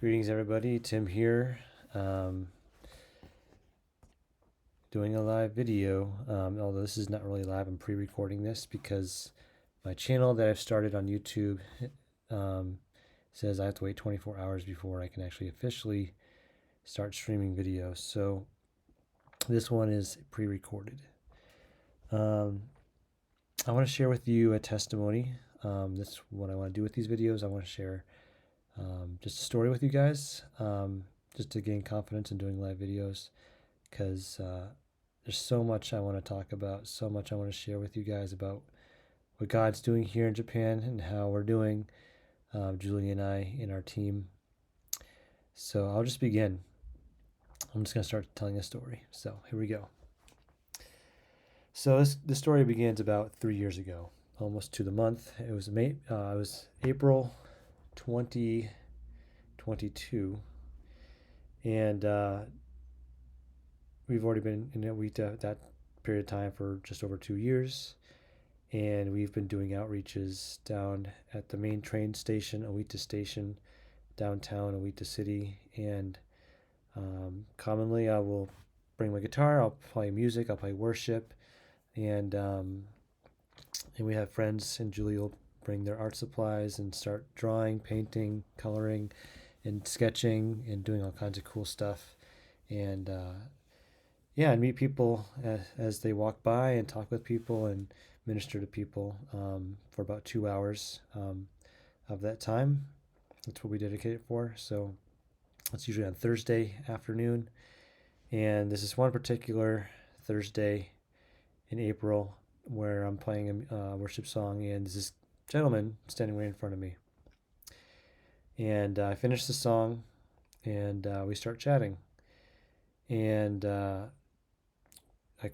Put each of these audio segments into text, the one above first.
Greetings, everybody. Tim here, um, doing a live video. Although this is not really live, I'm pre-recording this because my channel that I've started on YouTube um, says I have to wait 24 hours before I can actually officially start streaming videos. So this one is pre-recorded. Um, I want to share with you a testimony. That's what I want to do with these videos. I want to share just a story with you guys, just to gain confidence in doing live videos, because there's so much I want to talk about, so much I want to share with you guys about what God's doing here in Japan and how we're doing, Julie and I, in our team. So I'll just begin. I'm just going to start telling a story. So here we go. So this story begins about 3 years ago, almost to the month. It was April 2022, and we've already been in that period of time for just over 2 years, and we've been doing outreaches down at the main train station, Owita Station, downtown Owita City. And commonly I will bring my guitar, I'll play music, I'll play worship, and we have friends, and Julie will bring their art supplies and start drawing, painting, coloring, and sketching, and doing all kinds of cool stuff. And yeah, and meet people as they walk by, and talk with people and minister to people for about 2 hours of that time. That's what we dedicate it for. So it's usually on Thursday afternoon. And this is one particular Thursday in April where I'm playing a worship song, and there's this gentleman standing right in front of me. And I finish the song, and we start chatting. And I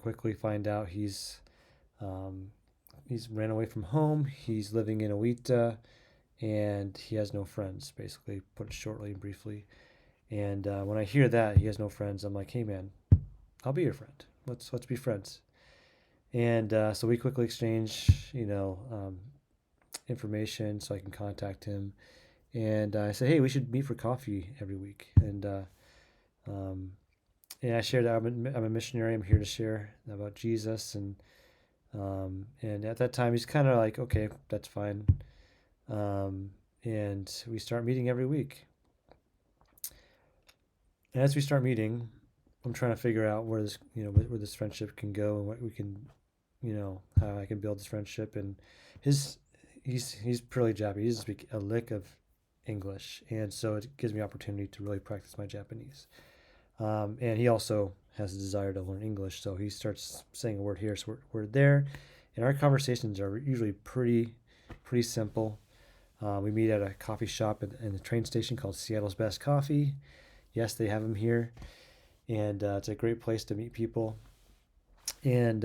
quickly find out he's ran away from home. He's living in Owita, and he has no friends. Basically, put it shortly and briefly. And when I hear that he has no friends, I'm like, "Hey, man, I'll be your friend. Let's be friends." And so we quickly exchange, information so I can contact him. And I said, "Hey, we should meet for coffee every week." Um, and I shared that I'm a missionary. I'm here to share about Jesus, and at that time he's kind of like, "Okay, that's fine." And we start meeting every week. And as we start meeting, I'm trying to figure out where this friendship can go, and what we can, how I can build this friendship. And his he's purely Japanese. He doesn't speak a lick of English, and so it gives me opportunity to really practice my Japanese. And he also has a desire to learn English, so he starts saying a word here, so we're there, and our conversations are usually pretty simple. We meet at a coffee shop in the train station called Seattle's Best Coffee. Yes, they have them here, and it's a great place to meet people. And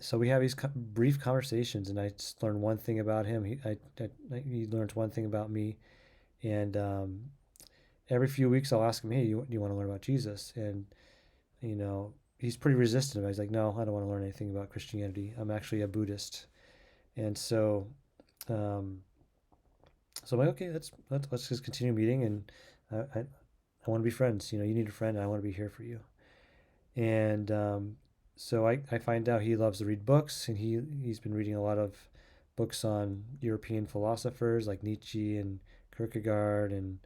so we have these brief conversations, and I just learn one thing about him. He learns one thing about me, and every few weeks I'll ask him, "Hey, do you want to learn about Jesus?" And he's pretty resistant. He's like, "No, I don't want to learn anything about Christianity. I'm actually a Buddhist." And um, so I'm like, "Okay, let's just continue meeting, and I want to be friends. You need a friend, and I want to be here for you." And so I find out he loves to read books, and he's been reading a lot of books on European philosophers like Nietzsche and Kierkegaard, and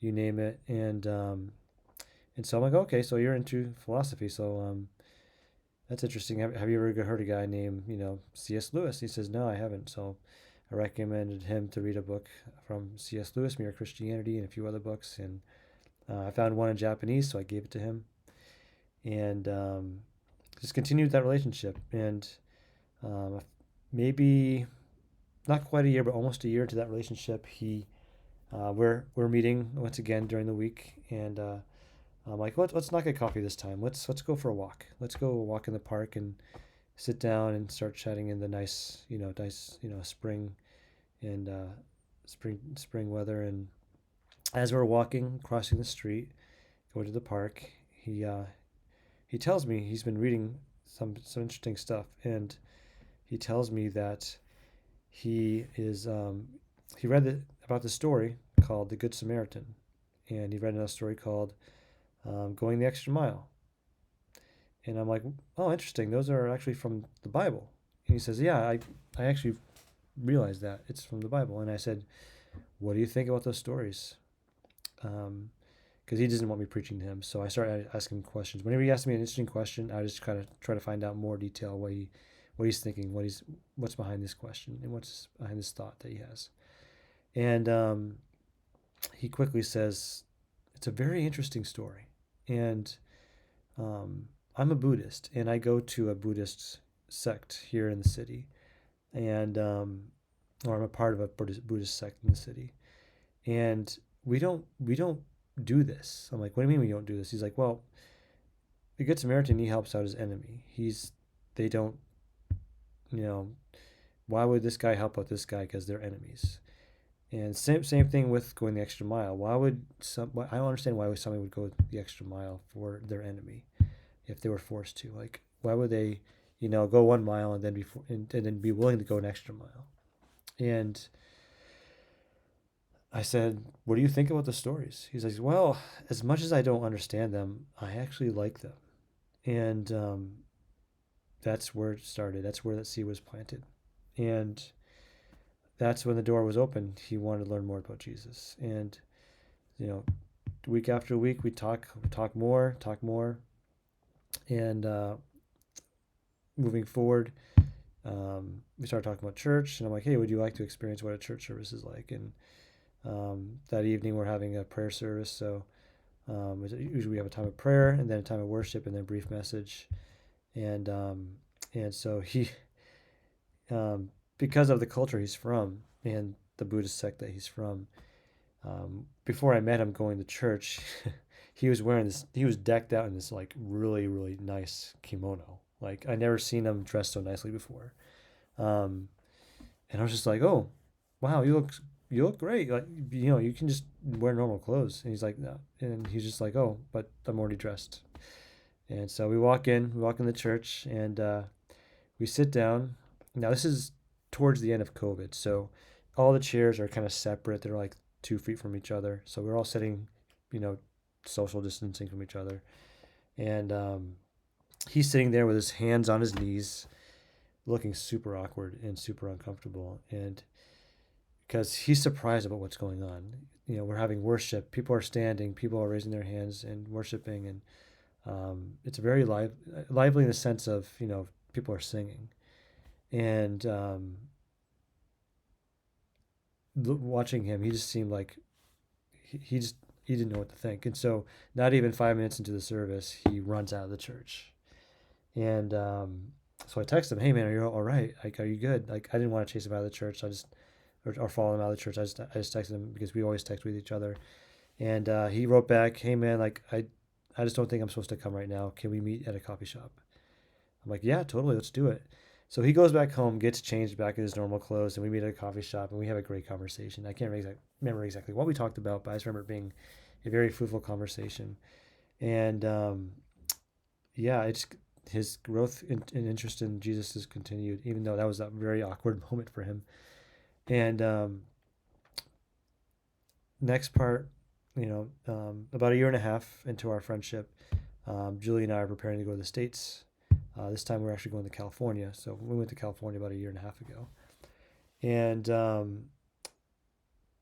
you name it. And so I'm like, "Okay, so you're into philosophy, so that's interesting. Have you ever heard a guy named C.S. Lewis?" He says, "No, I haven't." So I recommended him to read a book from C.S. Lewis, Mere Christianity, and a few other books. And I found one in Japanese, so I gave it to him, and just continued that relationship. And um, maybe not quite a year, but almost a year into that relationship, we're meeting once again during the week, and I'm like, let's not get coffee this time. Let's go for a walk. Let's go walk in the park and sit down and start chatting in the nice spring and spring weather. And as we're walking, crossing the street, going to the park, he tells me he's been reading some interesting stuff, and he tells me that he read about the story called the Good Samaritan, and he read another story called Going the Extra Mile. And I'm like, oh, interesting. Those are actually from the Bible. And he says, yeah, I actually realized that. It's from the Bible. And I said, what do you think about those stories? Because he doesn't want me preaching to him. So I started asking him questions. Whenever he asks me an interesting question, I just kind of try to find out more detail what he's thinking, what's behind this question, and what's behind this thought that he has. And he quickly says, it's a very interesting story. And I'm a Buddhist, and I go to a Buddhist sect here in the city, and or I'm a part of a Buddhist sect in the city, and we don't do this. I'm like, what do you mean we don't do this? He's like, well, the Good Samaritan, he helps out his enemy. They don't, you know, why would this guy help out this guy? Because they're enemies. And same thing with going the extra mile. I don't understand why somebody would go the extra mile for their enemy if they were forced to. Like, why would they, go 1 mile and then be willing to go an extra mile? And I said, what do you think about the stories? He's like, well, as much as I don't understand them, I actually like them. And that's where it started. That's where that seed was planted. And that's when the door was open. He wanted to learn more about Jesus. And, you know, week after week, we talk more. And moving forward, we started talking about church. And I'm like, hey, would you like to experience what a church service is like? And that evening, we're having a prayer service. So usually we have a time of prayer and then a time of worship and then a brief message. And so because of the culture he's from and the Buddhist sect that he's from, before I met him going to church, he was decked out in this like really, really nice kimono. Like I never seen him dressed so nicely before. Um, and I was just like, oh, wow, you look great. Like, you can just wear normal clothes. And he's like, no. And he's just like, oh, but I'm already dressed. And so we walk in the church, and we sit down. Now, this is towards the end of COVID. So all the chairs are kind of separate. They're like 2 feet from each other. So we're all sitting, you know, social distancing from each other. And he's sitting there with his hands on his knees, looking super awkward and super uncomfortable. And because he's surprised about what's going on. We're having worship. People are standing. People are raising their hands and worshiping. And it's very lively in the sense of, people are singing. And watching him, he just seemed like he didn't know what to think. And so not even 5 minutes into the service, he runs out of the church. And so I texted him, hey man, are you all right? Like, are you good? Like, I didn't want to chase him out of the church. Or follow him out of the church. I just texted him because we always text with each other. And he wrote back, hey man, like I just don't think I'm supposed to come right now. Can we meet at a coffee shop? I'm like, yeah, totally. Let's do it. So he goes back home, gets changed back in his normal clothes, and we meet at a coffee shop, and we have a great conversation. I can't remember exactly what we talked about, but I just remember it being a very fruitful conversation. And yeah, it's his growth and interest in Jesus has continued, even though that was a very awkward moment for him. And next part, about a year and a half into our friendship, Julie and I are preparing to go to the States. This time we're actually going to California. So we went to California about a year and a half ago. And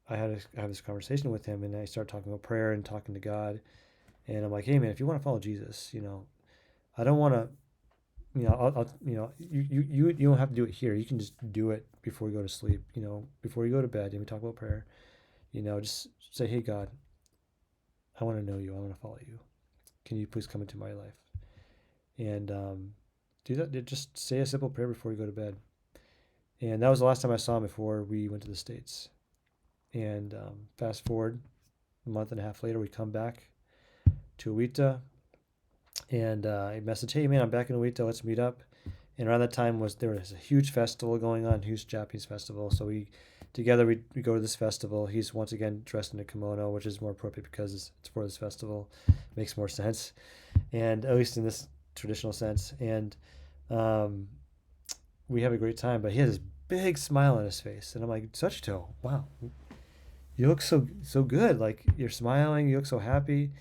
I have this conversation with him, and I start talking about prayer and talking to God. And I'm like, hey man, if you want to follow Jesus, I don't want to, you don't have to do it here. You can just do it before you go to sleep, before you go to bed, and we talk about prayer. Just say, hey God, I want to know you. I want to follow you. Can you please come into my life? And do that. Just say a simple prayer before you go to bed. And that was the last time I saw him before we went to the States. And fast forward a month and a half later, we come back to Awita. And I messaged, hey man, I'm back in Awita. Let's meet up. And around that time there was a huge festival going on, huge Japanese festival. So we go to this festival. He's once again dressed in a kimono, which is more appropriate because it's for this festival. Makes more sense, and at least in this traditional sense. And we have a great time. But he has this big smile on his face, and I'm like, Sachito, wow, you look so good. Like you're smiling. You look so happy."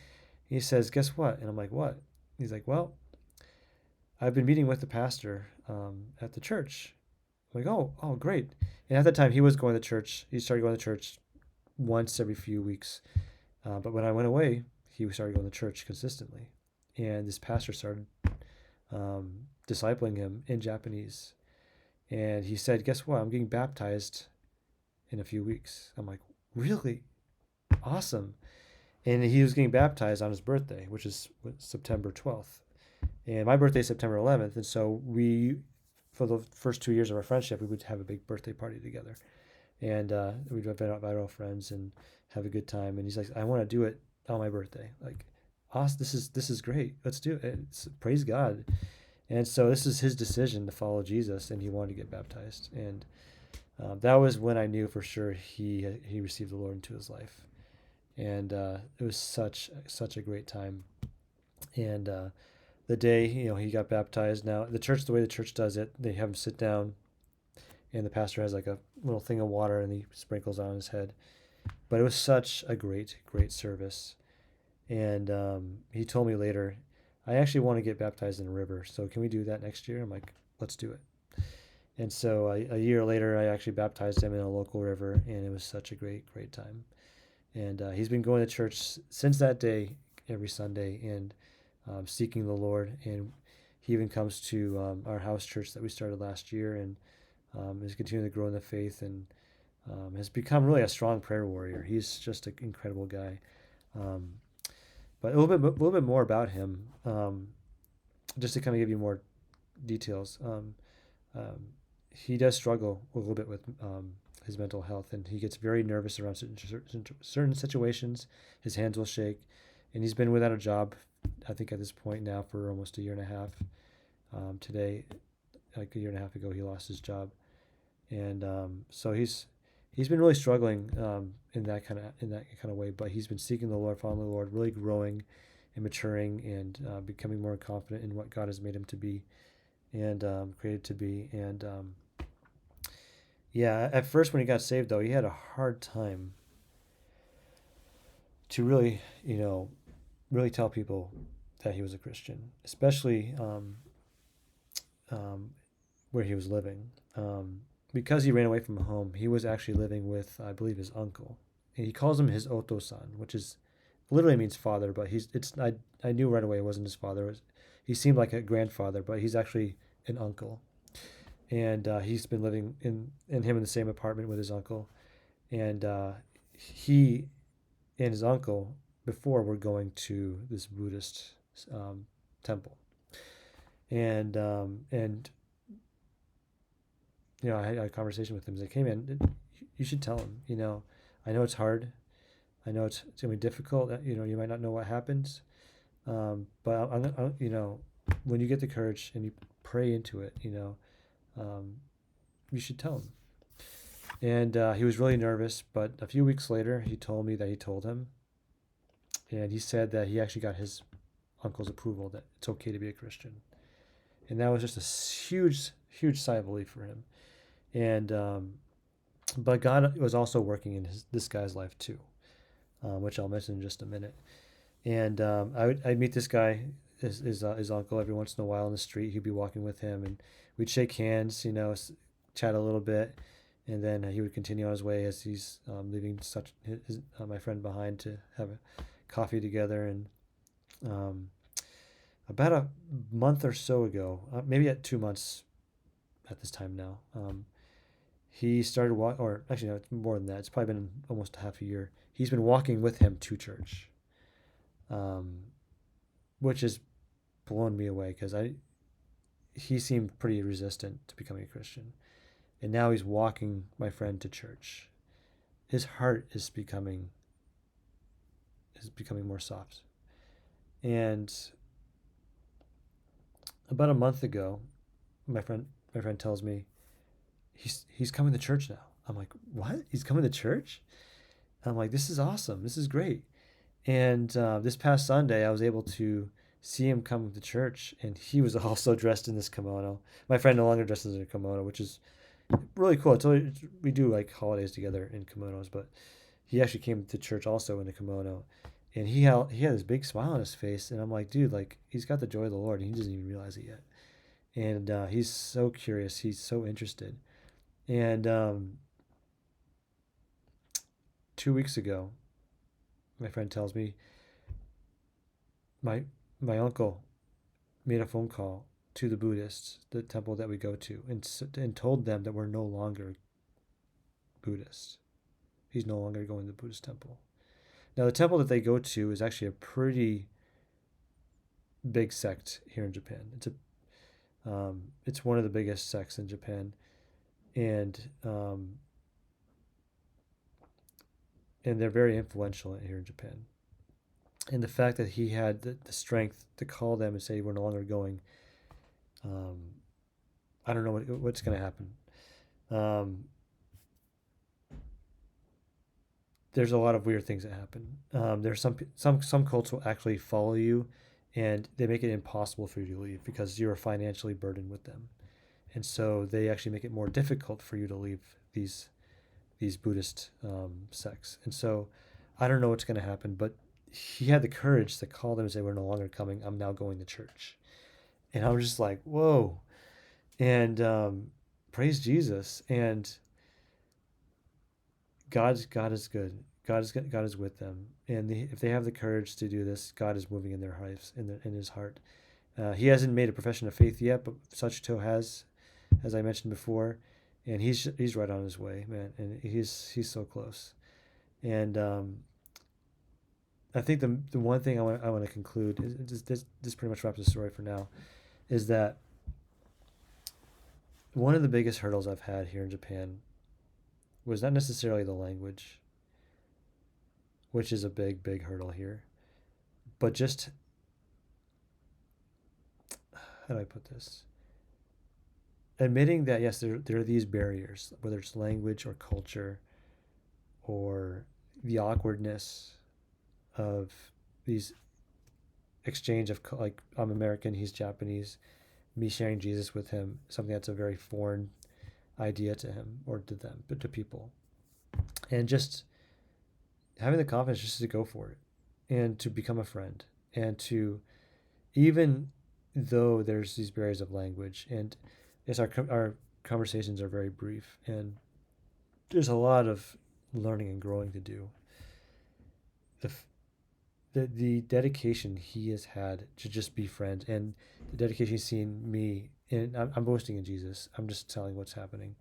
He says, "Guess what?" And I'm like, "What?" He's like, "Well, I've been meeting with the pastor at the church." I'm like, "Oh, great." And at that time, he was going to church. He started going to church once every few weeks. But when I went away, he started going to church consistently. And this pastor started discipling him in Japanese. And he said, "Guess what? I'm getting baptized in a few weeks." I'm like, "Really? Awesome." And he was getting baptized on his birthday, which is September 12th. And my birthday is September 11th. And so for the first 2 years of our friendship, we would have a big birthday party together. And we'd invite our friends and have a good time. And he's like, "I want to do it on my birthday." Like, awesome. This is great. Let's do it. Praise God. And so this is his decision to follow Jesus, and he wanted to get baptized. And that was when I knew for sure he received the Lord into his life. And it was such a great time. And the day he got baptized. Now the way the church does it, they have him sit down, and the pastor has like a little thing of water, and he sprinkles on his head. But it was such a great service. And he told me later, "I actually want to get baptized in a river. So can we do that next year?" I'm like, "Let's do it." And so a year later, I actually baptized him in a local river, and it was such a great time. And he's been going to church since that day every Sunday and seeking the Lord. And he even comes to our house church that we started last year, and is continuing to grow in the faith, and has become really a strong prayer warrior. He's just an incredible guy. Um, but a little bit more about him, just to kind of give you more details. Um, he does struggle a little bit with his mental health, and he gets very nervous around certain situations. His hands will shake, and he's been without a job, I think, at this point now for almost a year and a half. Today, like a year and a half ago, he lost his job, and so he's been really struggling in that kind of way. But he's been seeking the Lord, following the Lord, really growing and maturing, and becoming more confident in what God has made him to be and created to be. And yeah, at first when he got saved, though, he had a hard time to really tell people that he was a Christian, especially um, where he was living. Because he ran away from home, he was actually living with, I believe, his uncle. And he calls him his otosan, which is literally means father, but I knew right away it wasn't his father. He seemed like a grandfather, but he's actually an uncle. And he's been living in the same apartment with his uncle. And he and his uncle before were going to this Buddhist temple. And I had a conversation with him. He's like, "Hey man, you should tell him. I know it's hard. I know it's gonna be difficult. You might not know what happens, but when you get the courage and you pray into it, you should tell him." And he was really nervous, but a few weeks later, he told me that he told him, and he said that he actually got his uncle's approval that it's okay to be a Christian, and that was just a huge sigh of relief for him. And but God was also working in this guy's life too, which I'll mention in just a minute. And I'd meet this guy, his uncle, every once in a while in the street. He'd be walking with him, and we'd shake hands, chat a little bit, and then he would continue on his way as he's leaving my friend behind to have a coffee together. And about a month or so ago, maybe at 2 months at this time now, he started or actually no, it's more than that. It's probably been almost half a year. He's been walking with him to church, which has blown me away because he seemed pretty resistant to becoming a Christian, and now he's walking my friend to church. His heart is becoming more soft. And about a month ago, my friend tells me he's coming to church now. I'm like, "What? He's coming to church?" I'm like, "This is awesome. This is great." And this past Sunday, I was able to see him come to church, and he was also dressed in this kimono. My friend no longer dresses in a kimono, which is really cool. We do like holidays together in kimonos, but he actually came to church also in a kimono, and he had this big smile on his face, and I'm like, dude, like he's got the joy of the Lord, and he doesn't even realize it yet. And he's so curious, he's so interested. And 2 weeks ago, my friend tells me my my uncle made a phone call to the Buddhists, the temple that we go to, and told them that we're no longer Buddhist. He's no longer going to the Buddhist temple. Now, the temple that they go to is actually a pretty big sect here in Japan. It's one of the biggest sects in Japan, and and they're very influential here in Japan. And the fact that he had the strength to call them and say we're no longer going, um, I don't know what's going to happen. Um, there's a lot of weird things that happen. There's some cults will actually follow you, and they make it impossible for you to leave because you're financially burdened with them, and so they actually make it more difficult for you to leave these Buddhist sects. And so I don't know what's going to happen, but he had the courage to call them and say, "We're no longer coming. I'm now going to church." And I was just like, "Whoa!" And praise Jesus. And God is good. God is with them, and if they have the courage to do this, God is moving in their hearts, in His heart. He hasn't made a profession of faith yet, but Sachito has, as I mentioned before, and he's right on his way, man, and he's so close. And I think the one thing I want to conclude is this pretty much wraps the story for now, is that one of the biggest hurdles I've had here in Japan was not necessarily the language, which is a big hurdle here, but just, how do I put this? Admitting that yes, there are these barriers, whether it's language or culture or the awkwardness of these exchange of, like, I'm American, he's Japanese, me sharing Jesus with him, something that's a very foreign idea to him or to them, but to people, and just having the confidence just to go for it and to become a friend, and to, even though there's these barriers of language, and yes, our conversations are very brief, and there's a lot of learning and growing to do. The the dedication he has had to just be friends, and the dedication he's seen me, and I'm boasting in Jesus. I'm just telling what's happening.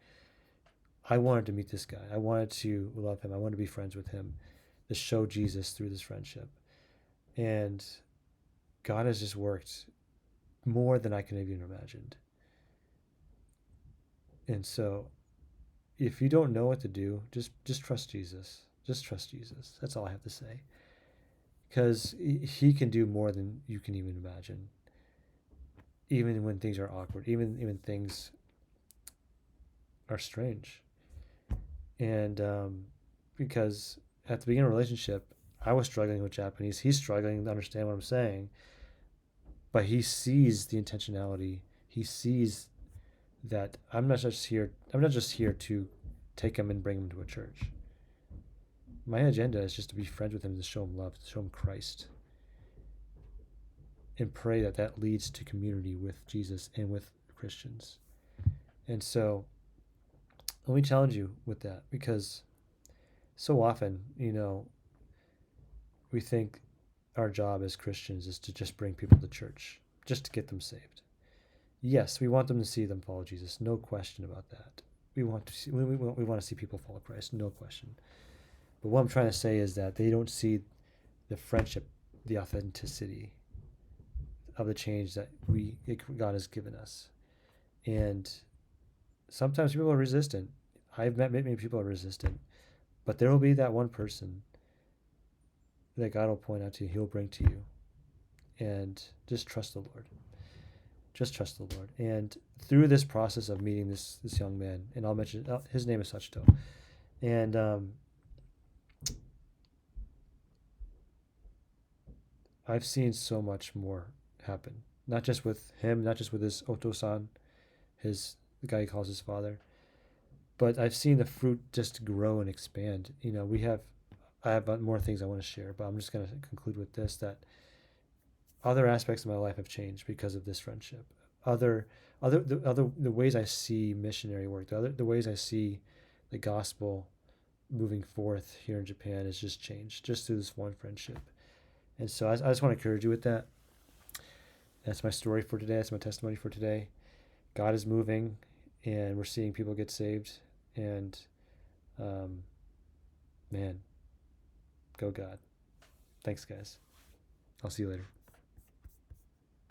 I wanted to meet this guy. I wanted to love him. I wanted to be friends with him, to show Jesus through this friendship. And God has just worked more than I can have even imagined. And so if you don't know what to do, just trust Jesus. Just trust Jesus. That's all I have to say. Because he can do more than you can even imagine. Even when things are awkward, even things are strange. And because at the beginning of a relationship, I was struggling with Japanese. He's struggling to understand what I'm saying, but he sees the intentionality. He sees that I'm not just here to take him and bring him to a church. My agenda is just to be friends with him, to show him love, to show him Christ, and pray that that leads to community with Jesus and with Christians. And so let me challenge you with that, because so often, we think our job as Christians is to just bring people to church, just to get them saved. Yes, we want them to see them follow Jesus, no question about that. We want to see people follow Christ, no question. But what I'm trying to say is that they don't see the friendship, the authenticity of the change that God has given us. And sometimes people are resistant. I've met many people are resistant, but there will be that one person that God will point out to you, He'll bring to you. And just trust the Lord. Just trust the Lord. And through this process of meeting this young man, and I'll mention, his name is Sachito, and I've seen so much more happen. Not just with him, not just with his Oto-san, the guy he calls his father, but I've seen the fruit just grow and expand. We have I have more things I want to share, but I'm just going to conclude with this: that other aspects of my life have changed because of this friendship. Other, the ways I see missionary work, the ways I see the gospel moving forth here in Japan has just changed just through this one friendship. And so I just want to encourage you with that. That's my story for today. That's my testimony for today. God is moving, and we're seeing people get saved. And um, man, go God. Thanks, guys. I'll see you later.